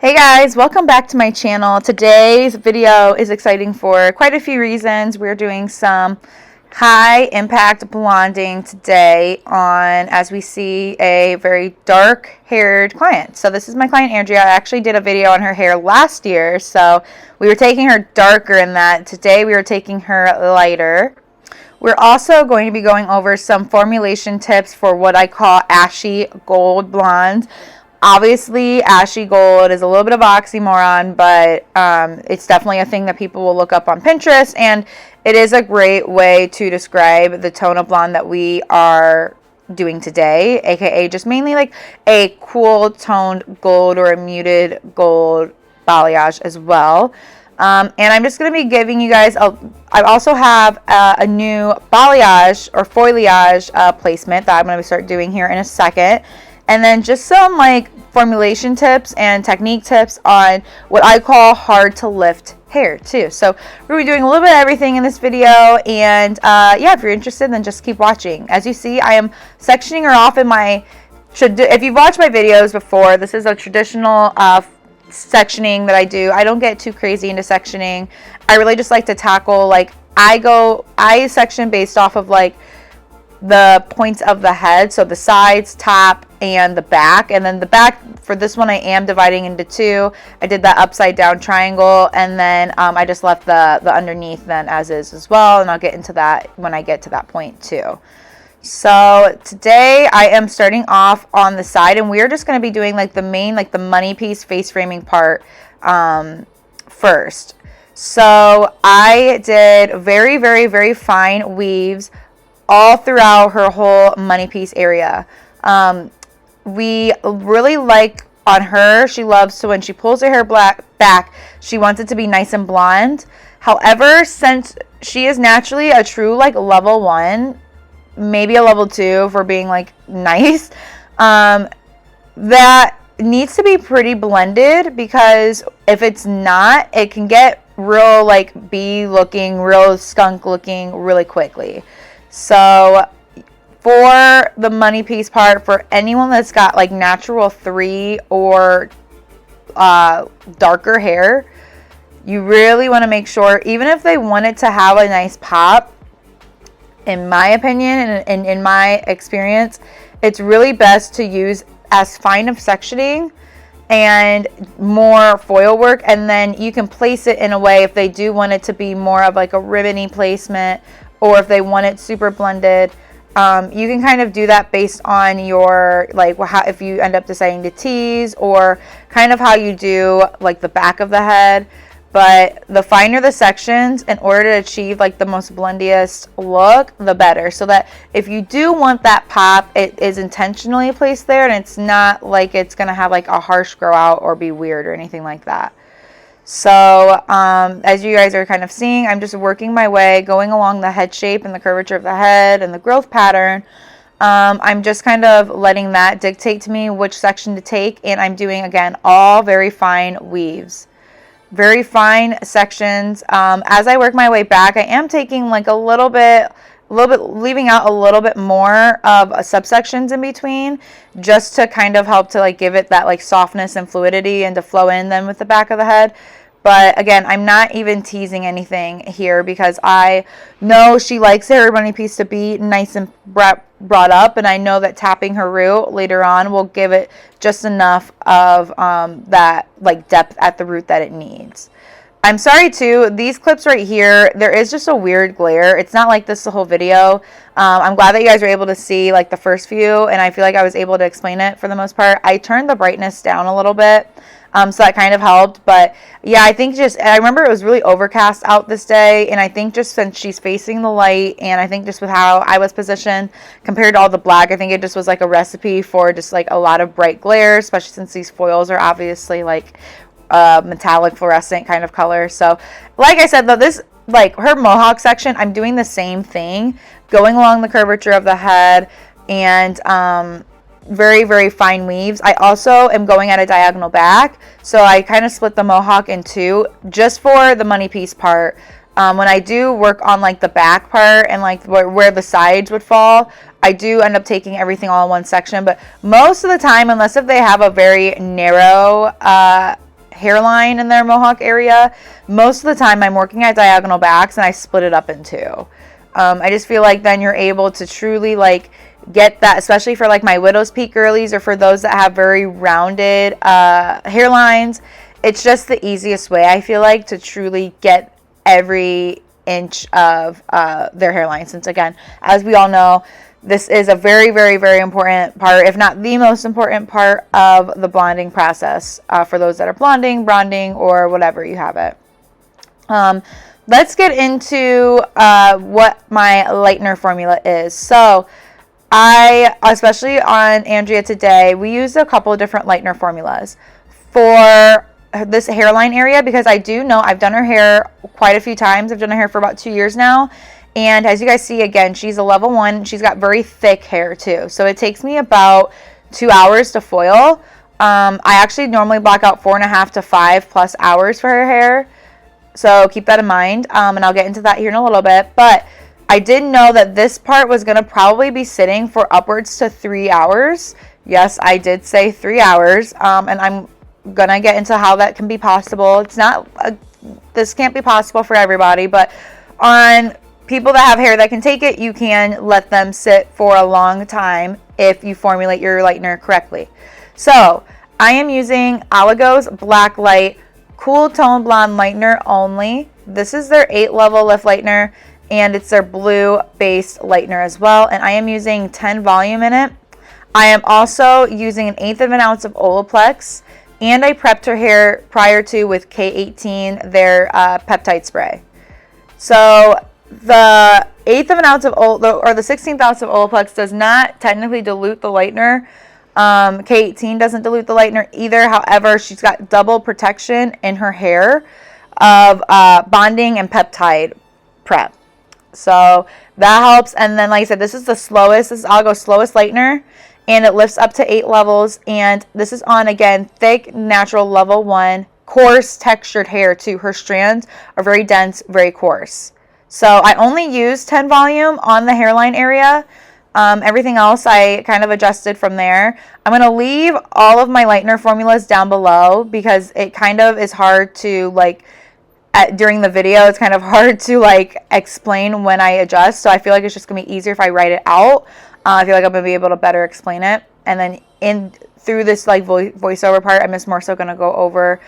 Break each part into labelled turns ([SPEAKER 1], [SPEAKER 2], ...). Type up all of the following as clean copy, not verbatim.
[SPEAKER 1] Hey guys, welcome back to my channel. Today's video is exciting for quite a few reasons. We're doing some high impact blonding today on, as we see, a very dark haired client. So this is my client Andrea. I actually did a video on her hair last year, so we were taking her darker in that. Today we are taking her lighter. We're also going to be going over some formulation tips for what I call ashy gold blonde. Obviously, ashy gold is a little bit of oxymoron, but it's definitely a thing that people will look up on Pinterest, and it is a great way to describe the tone of blonde that we are doing today, aka just mainly like a cool toned gold or a muted gold balayage as well. And I'm just going to be giving you guys, I also have a new balayage or foliage placement that I'm going to start doing here in a second. And then just some like formulation tips and technique tips on what I call hard to lift hair too. So we're going to be doing a little bit of everything in this video. And yeah, if you're interested, then just keep watching. As you see, I am sectioning her off in my, if you've watched my videos before, this is a traditional sectioning that I do. I don't get too crazy into sectioning. I really just like to tackle, like I section based off of like the points of the head, so the sides, top, and the back. And then the back for this one I am dividing into two. I did that upside down triangle, and then I just left the underneath then as is as well, and I'll get into that when I get to that point too. So today I am starting off on the side, and we're just going to be doing like the main, like the money piece face framing part first. So I did very, very, very fine weaves all throughout her whole money piece area. We really like on her, she loves to, when she pulls her hair back, she wants it to be nice and blonde. However, since she is naturally a true like level 1, maybe a level 2 for being like nice, that needs to be pretty blended, because if it's not, it can get real like bee looking, real skunk looking really quickly. So for the money piece part, for anyone that's got like natural 3 or darker hair, you really want to make sure, even if they want it to have a nice pop, in my opinion and in my experience, it's really best to use as fine of sectioning and more foil work, and then you can place it in a way if they do want it to be more of like a ribbony placement, or if they want it super blended. You can kind of do that based on your, like, how, if you end up deciding to tease, or kind of how you do like the back of the head. But the finer the sections, in order to achieve like the most blendiest look, the better. So that if you do want that pop, it is intentionally placed there, and it's not like it's gonna have like a harsh grow out or be weird or anything like that. So as you guys are kind of seeing, I'm just working my way, going along the head shape and the curvature of the head and the growth pattern. I'm just kind of letting that dictate to me which section to take, and I'm doing, again, all very fine weaves. Very fine sections. As I work my way back, I am taking like a little bit, leaving out a little bit more of subsections in between, just to kind of help to like give it that like softness and fluidity and to flow in then with the back of the head. But again, I'm not even teasing anything here, because I know she likes her money piece to be nice and brought up, and I know that tapping her root later on will give it just enough of that like depth at the root that it needs. I'm sorry too, these clips right here, there is just a weird glare. It's not like this the whole video. I'm glad that you guys were able to see like the first few, and I feel like I was able to explain it for the most part. I turned the brightness down a little bit, so that kind of helped. But yeah, I think I remember it was really overcast out this day, and I think just since she's facing the light, and I think just with how I was positioned compared to all the black, I think it just was like a recipe for just like a lot of bright glare, especially since these foils are obviously like metallic fluorescent kind of color. So like I said though, this, like her Mohawk section, I'm doing the same thing, going along the curvature of the head, and very, very fine weaves. I also am going at a diagonal back, so I kind of split the Mohawk in two just for the money piece part. When I do work on like the back part and like where the sides would fall, I do end up taking everything all in one section. But most of the time, unless if they have a very narrow hairline in their Mohawk area, most of the time I'm working at diagonal backs and I split it up in two. I just feel like then you're able to truly like get that, especially for like my widow's peak girlies or for those that have very rounded hairlines. It's just the easiest way, I feel like, to truly get every inch of their hairline, since again, as we all know, this is a very, very, very important part, if not the most important part of the blonding process for those that are blonding, bonding, or whatever you have it. Let's get into what my lightener formula is. So I, especially on Andrea today, we used a couple of different lightener formulas for this hairline area, because I do know I've done her hair quite a few times. I've done her hair for about 2 years now. And as you guys see, again, she's a level 1. She's got very thick hair too. So it takes me about 2 hours to foil. I actually normally block out 4.5 to 5+ hours for her hair. So keep that in mind. And I'll get into that here in a little bit. But I did know that this part was going to probably be sitting for upwards to 3 hours. Yes, I did say 3 hours. And I'm going to get into how that can be possible. It's not, this can't be possible for everybody, but on people that have hair that can take it, you can let them sit for a long time if you formulate your lightener correctly. So I am using Oligo's Blacklight Cool Tone Blonde Lightener only. This is their 8-level lift lightener, and it's their blue based lightener as well. And I am using 10 volume in it. I am also using 1/8 of an ounce of olaplex, and I prepped her hair prior to with K18, their peptide spray. So the 1/8 of an ounce of or the 16th ounce of olaplex does not technically dilute the lightener. K18 doesn't dilute the lightener either. However, she's got double protection in her hair of bonding and peptide prep. So that helps. And then, like I said, this is the slowest. This is Oligo's slowest lightener, and it lifts up to 8 levels. And this is on, again, thick, natural level 1, coarse textured hair too. Her strands are very dense, very coarse. So I only use 10 volume on the hairline area. Everything else I kind of adjusted from there. I'm going to leave all of my lightener formulas down below because it kind of is hard to like during the video. It's kind of hard to like explain when I adjust. So I feel like it's just going to be easier if I write it out. I feel like I'm going to be able to better explain it. And then through this like voiceover part, I'm just more so going to go over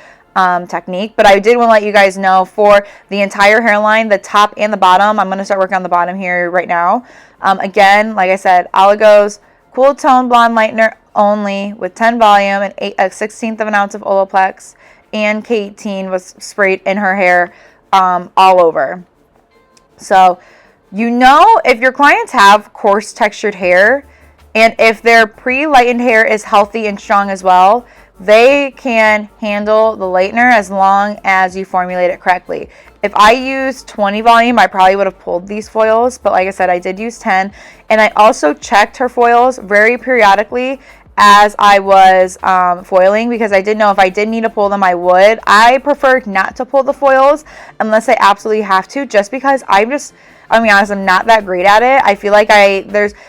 [SPEAKER 1] technique. But I did want to let you guys know for the entire hairline, the top and the bottom, I'm going to start working on the bottom here right now. Again, like I said, Oligo's Cool Tone Blonde Lightener only with 10 volume and 1/16 of an ounce of olaplex, and K18 was sprayed in her hair all over. So you know if your clients have coarse textured hair, and if their pre-lightened hair is healthy and strong as well, they can handle the lightener as long as you formulate it correctly. If I used 20 volume, I probably would have pulled these foils, but like I said, I did use 10. And I also checked her foils very periodically as I was foiling, because I did know if I did need to pull them, I would. I prefer not to pull the foils unless I absolutely have to, just because I'll be honest, I'm not that great at it. I feel like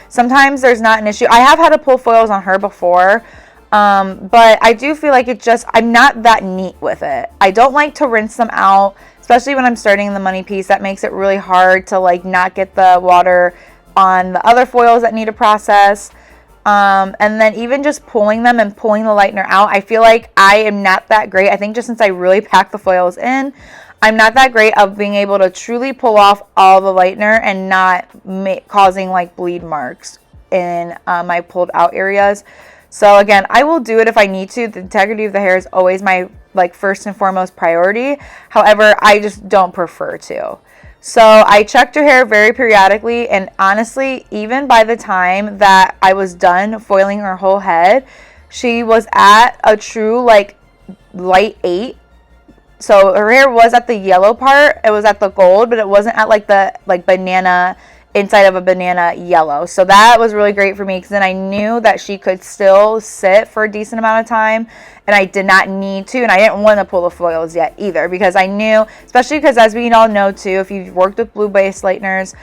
[SPEAKER 1] sometimes there's not an issue. I have had to pull foils on her before, but I do feel like I'm not that neat with it. I don't like to rinse them out, especially when I'm starting the money piece. That makes it really hard to like not get the water on the other foils that need to process. And then even just pulling them and pulling the lightener out, I feel like I am not that great. I think just since I really pack the foils in, I'm not that great of being able to truly pull off all the lightener and not causing like bleed marks in my pulled out areas. So again, I will do it if I need to. The integrity of the hair is always my like first and foremost priority. However, I just don't prefer to. So I checked her hair very periodically, and honestly, even by the time that I was done foiling her whole head, she was at a true like light 8. So her hair was at the yellow part, it was at the gold, but it wasn't at like the banana, inside of a banana yellow. So that was really great for me, because then I knew that she could still sit for a decent amount of time, and I did not need to, and I didn't want to pull the foils yet either, because I knew, especially because as we all know too, if you've worked with blue based lighteners,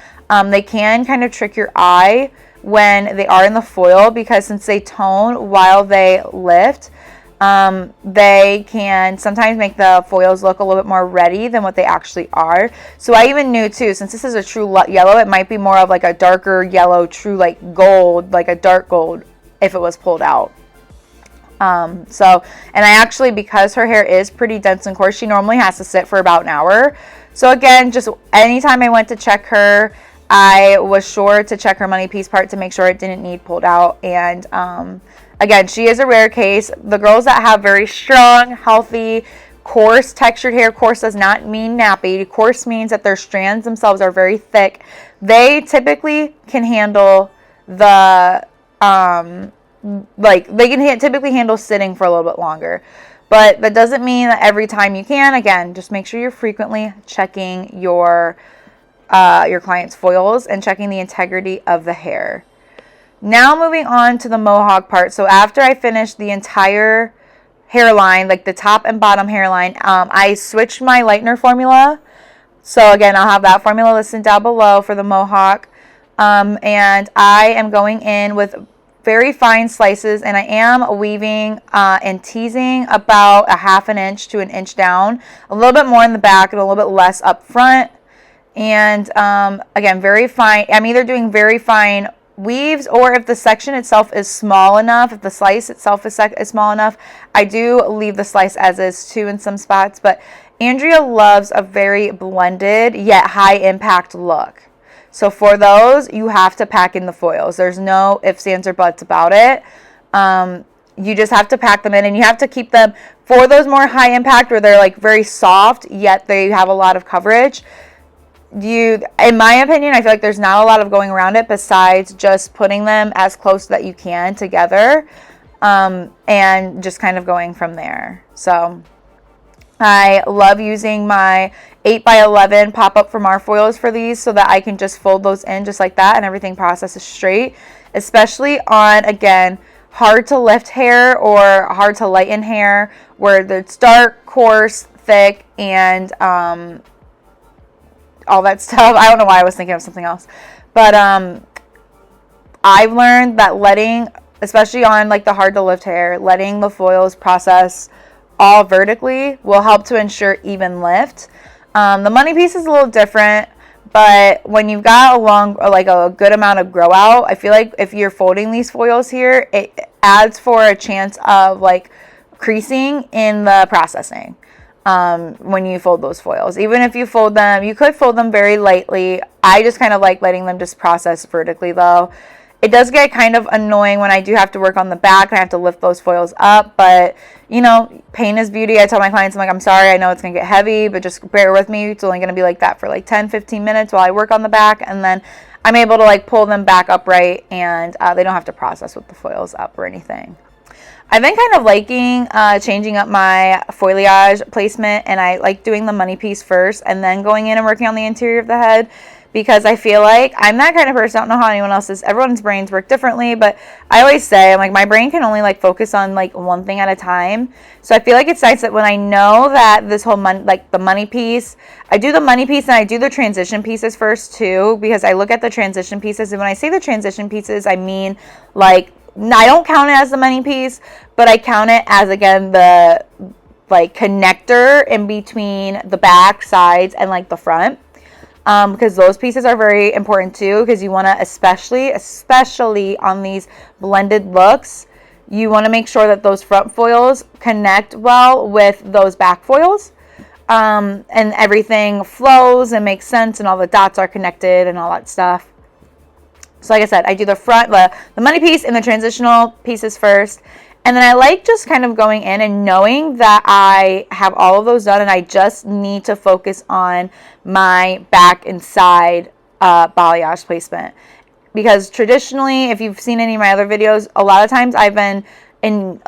[SPEAKER 1] they can kind of trick your eye when they are in the foil, because since they tone while they lift, they can sometimes make the foils look a little bit more ready than what they actually are. So I even knew too, since this is a true yellow, it might be more of like a darker yellow, true like gold, like a dark gold if it was pulled out. And I actually, because her hair is pretty dense and coarse, she normally has to sit for about an hour. So again, just anytime I went to check her, I was sure to check her money piece part to make sure it didn't need pulled out. And again, she is a rare case. The girls that have very strong, healthy, coarse textured hair, coarse does not mean nappy. Coarse means that their strands themselves are very thick. They typically can handle the they can typically handle sitting for a little bit longer. But that doesn't mean that every time you can. Again, just make sure you're frequently checking your client's foils and checking the integrity of the hair. Now moving on to the Mohawk part. So after I finished the entire hairline, like the top and bottom hairline, I switched my lightener formula. So again, I'll have that formula listed down below for the Mohawk. And I am going in with very fine slices, and I am weaving and teasing about a 1/2 inch to 1 inch down, a little bit more in the back and a little bit less up front. And again, very fine. I'm either doing very fine weaves, or if the section itself is small enough, if the slice itself is small enough, I do leave the slice as is too in some spots. But Andrea loves a very blended yet high impact look. So for those, you have to pack in the foils. There's no ifs, ands, or buts about it. You just have to pack them in, and you have to keep them for those more high impact where they're like very soft, yet they have a lot of coverage. In my opinion, I feel like there's not a lot of going around it besides just putting them as close that you can together, and just kind of going from there. So I love using my 8x11 pop-up from our foils for these so that I can just fold those in just like that and everything processes straight, especially on, again, hard to lift hair or hard to lighten hair where it's dark, coarse, thick, and all that stuff. I don't know why I was thinking of something else. But I've learned that letting, especially on like the hard to lift hair, letting the foils process all vertically will help to ensure even lift. The money piece is a little different, but when you've got a good amount of grow out, I feel like if you're folding these foils here, it adds for a chance of like creasing in the processing. When you fold those foils, even if you fold them, you could fold them very lightly. I just kind of like letting them just process vertically though. It does get kind of annoying when I do have to work on the back and I have to lift those foils up, but you know, pain is beauty. I tell my clients, I'm like, I'm sorry, I know it's gonna get heavy, but just bear with me. It's only gonna be like that for like 10-15 minutes while I work on the back, and then I'm able to like pull them back upright, and they don't have to process with the foils up or anything. I've been kind of liking changing up my foliage placement, and I like doing the money piece first and then going in and working on the interior of the head, because I feel like I'm that kind of person. I don't know how anyone else is. Everyone's brains work differently, but I always say, I'm like, my brain can only like focus on like one thing at a time. So I feel like it's nice that when I know that this whole the money piece, I do the money piece and I do the transition pieces first too, because I look at the transition pieces, and when I say the transition pieces, I mean like, I don't count it as the money piece, but I count it as, again, the like connector in between the back, sides, and like the front, because those pieces are very important too, because you want to, especially on these blended looks, you want to make sure that those front foils connect well with those back foils, and everything flows and makes sense, and all the dots are connected and all that stuff. So like I said, I do the front, the money piece and the transitional pieces first. And then I like just kind of going in and knowing that I have all of those done, and I just need to focus on my back and side balayage placement. Because traditionally, if you've seen any of my other videos, a lot of times I've been in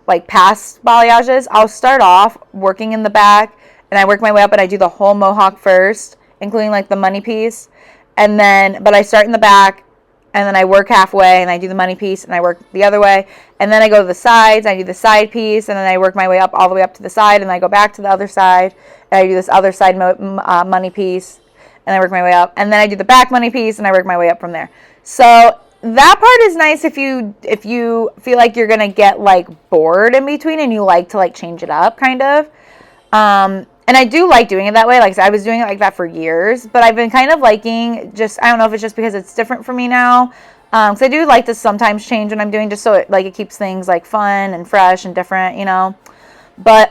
[SPEAKER 1] like past balayages, I'll start off working in the back and I work my way up, and I do the whole Mohawk first, including like the money piece. And then, but I start in the back, and then I work halfway, and I do the money piece, and I work the other way. And then I go to the sides, I do the side piece, and then I work my way up all the way up to the side, and I go back to the other side, and I do this other side money piece, and I work my way up. And then I do the back money piece, and I work my way up from there. So that part is nice if you feel like you're gonna get like bored in between and you like to like change it up kind of. And I do like doing it that way. Like I said, I was doing it like that for years, but I've been kind of liking just, I don't know if it's just because it's different for me now. Because I do like to sometimes change what I'm doing just so it keeps things like fun and fresh and different, you know. But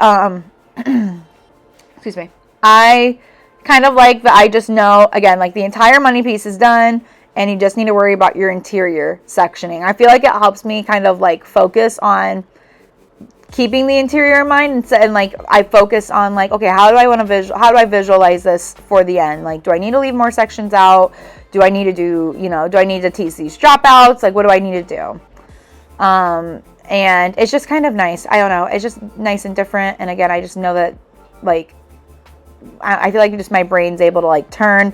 [SPEAKER 1] excuse me. I kind of like that I just know, again, like the entire money piece is done and you just need to worry about your interior sectioning. I feel like it helps me kind of like focus on keeping the interior in mind, and like I focus on like, okay, how do I visualize this for the end? Like, do I need to leave more sections out? Do I need to do, do I need to tease these dropouts? Like, what do I need to do? And it's just kind of nice. I don't know. It's just nice and different. And again, I just know that like, I feel like just my brain's able to like turn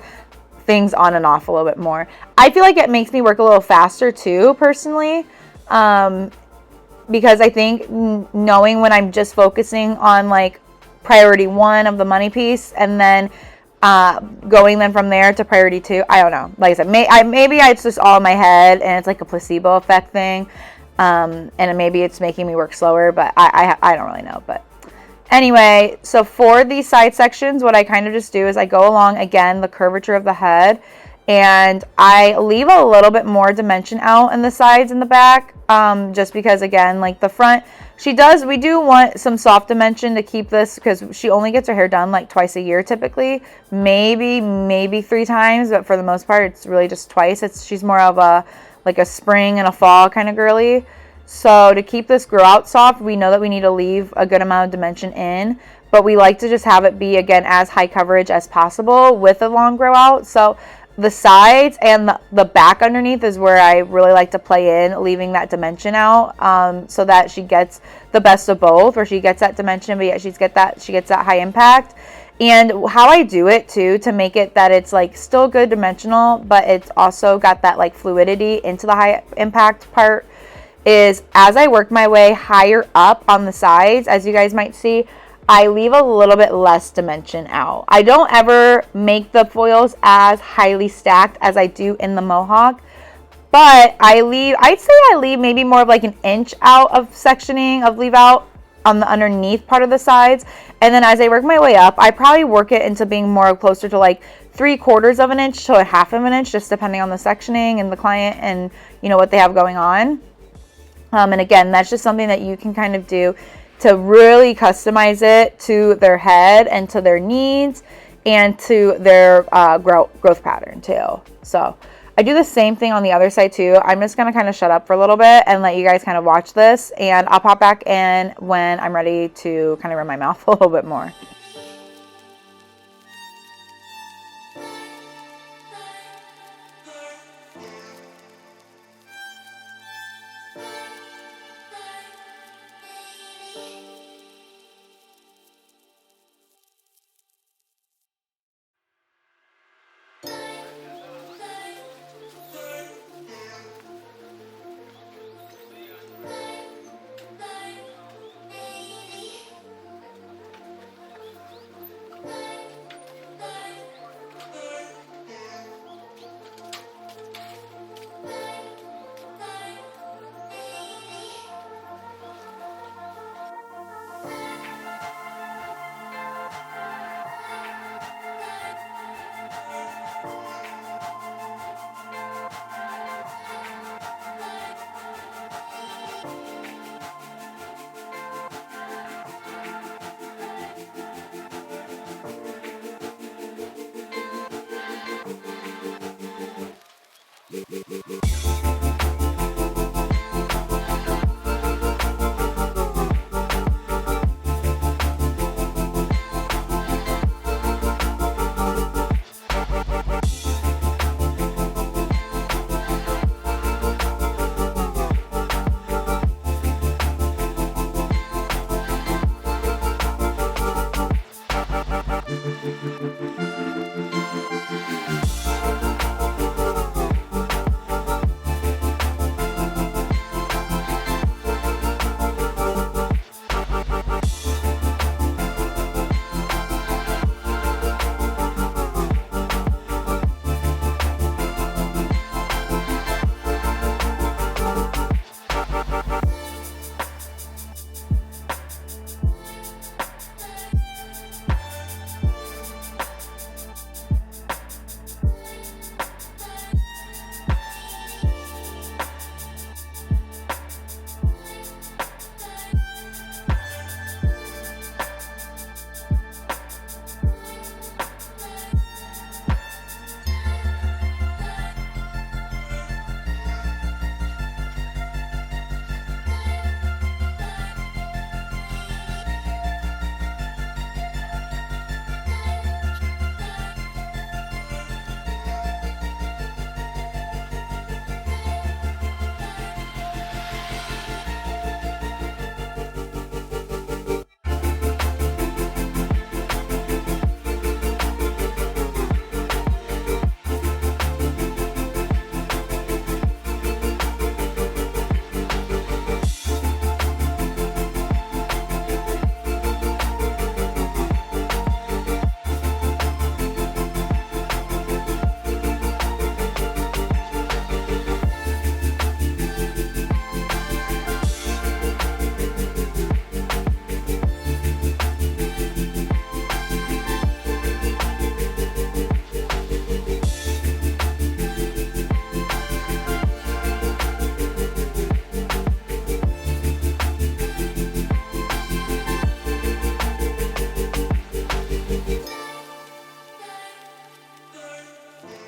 [SPEAKER 1] things on and off a little bit more. I feel like it makes me work a little faster too, personally. Because I think knowing when I'm just focusing on like priority 1 of the money piece and then going then from there to priority 2, I don't know. Like I said, maybe it's just all in my head and it's like a placebo effect thing. And maybe it's making me work slower, but I don't really know. But anyway, so for these side sections, what I kind of just do is I go along, again, the curvature of the head, and I leave a little bit more dimension out in the sides and the back, just because, again, like the front, we do want some soft dimension to keep this, because she only gets her hair done like twice a year typically, maybe 3 times, but for the most part, it's really just twice. She's more of a spring and a fall kind of girly. So to keep this grow out soft, we know that we need to leave a good amount of dimension in, but we like to just have it be, again, as high coverage as possible with a long grow out. So the sides and the back underneath is where I really like to play in, leaving that dimension out, so that she gets the best of both, where she gets that dimension, but yet she gets that high impact. And how I do it too, to make it that it's like still good dimensional, but it's also got that like fluidity into the high impact part, is as I work my way higher up on the sides, as you guys might see, I leave a little bit less dimension out. I don't ever make the foils as highly stacked as I do in the Mohawk, but I'd say I leave maybe more of like an inch out of sectioning, of leave out on the underneath part of the sides. And then as I work my way up, I probably work it into being more closer to like 3/4 of an inch to a 1/2 of an inch, just depending on the sectioning and the client and what they have going on. And again, that's just something that you can kind of do to really customize it to their head and to their needs and to their growth pattern too. So I do the same thing on the other side too. I'm just going to kind of shut up for a little bit and let you guys kind of watch this, and I'll pop back in when I'm ready to kind of run my mouth a little bit more.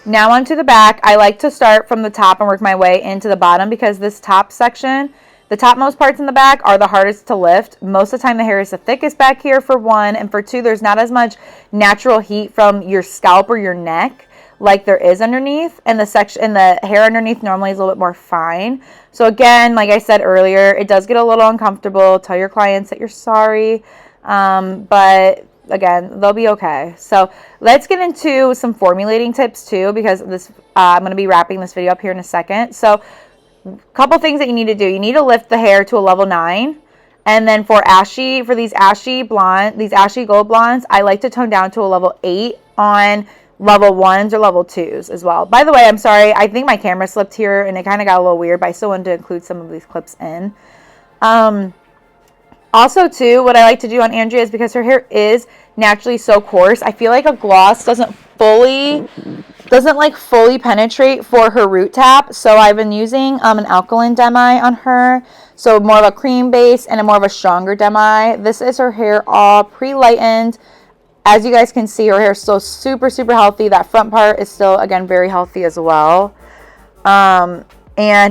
[SPEAKER 1] Now onto the back. I like to start from the top and work my way into the bottom because this top section, the topmost parts in the back are the hardest to lift. Most of the time the hair is the thickest back here for one, and for two, there's not as much natural heat from your scalp or your neck like there is underneath, and the hair underneath normally is a little bit more fine. So again, like I said earlier, it does get a little uncomfortable. Tell your clients that you're sorry, but again, they'll be okay. So let's get into some formulating tips too, because this I'm going to be wrapping this video up here in a second. So a couple things that you need to do. You need to lift the hair to a level 9. And then for these ashy gold blondes, I like to tone down to a level 8 on level 1s or level 2s as well. By the way, I'm sorry, I think my camera slipped here and it kind of got a little weird, but I still wanted to include some of these clips in. Also too, what I like to do on Andrea is, because her hair is naturally so coarse, I feel like a gloss doesn't like fully penetrate for her root tap. So I've been using an alkaline demi on her, so more of a cream base and a more of a stronger demi. This is her hair all pre-lightened. As you guys can see, her hair is still super healthy. That front part is still, again, very healthy as well. And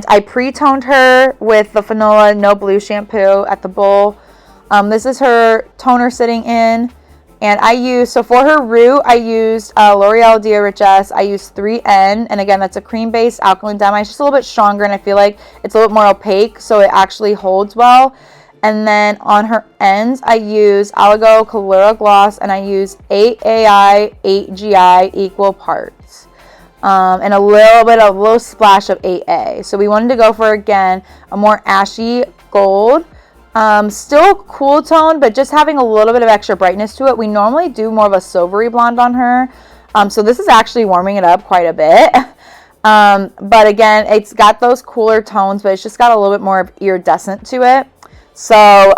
[SPEAKER 1] I pre-toned her with the Fanola No Blue shampoo at the bowl. This is her toner sitting in. And so for her root, I used L'Oreal Dia Richesse. I used 3N. And again, that's a cream-based alkaline demi. It's just a little bit stronger, and I feel like it's a little more opaque, so it actually holds well. And then on her ends, I use Oligo Calura Gloss, and I use 8AI, 8GI equal parts. And a little splash of 8A. So we wanted to go for, again, a more ashy gold. Still cool tone, but just having a little bit of extra brightness to it. We normally do more of a silvery blonde on her. So this is actually warming it up quite a bit. But again, it's got those cooler tones, but it's just got a little bit more of iridescent to it. So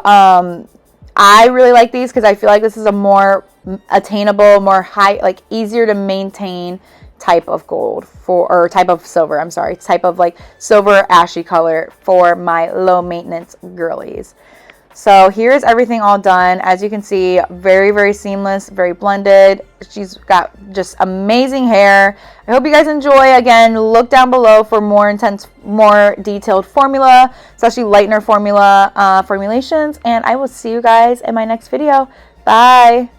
[SPEAKER 1] I really like these because I feel like this is a more attainable, more high, like easier to maintain type of gold or type of silver, type of like silver ashy color for my low maintenance girlies. So here's everything all done. As you can see, very seamless, very blended. She's got just amazing hair. I hope you guys enjoy. Again, look down below for more intense, more detailed formula, especially lightener formulations. And I will see you guys in my next video. Bye.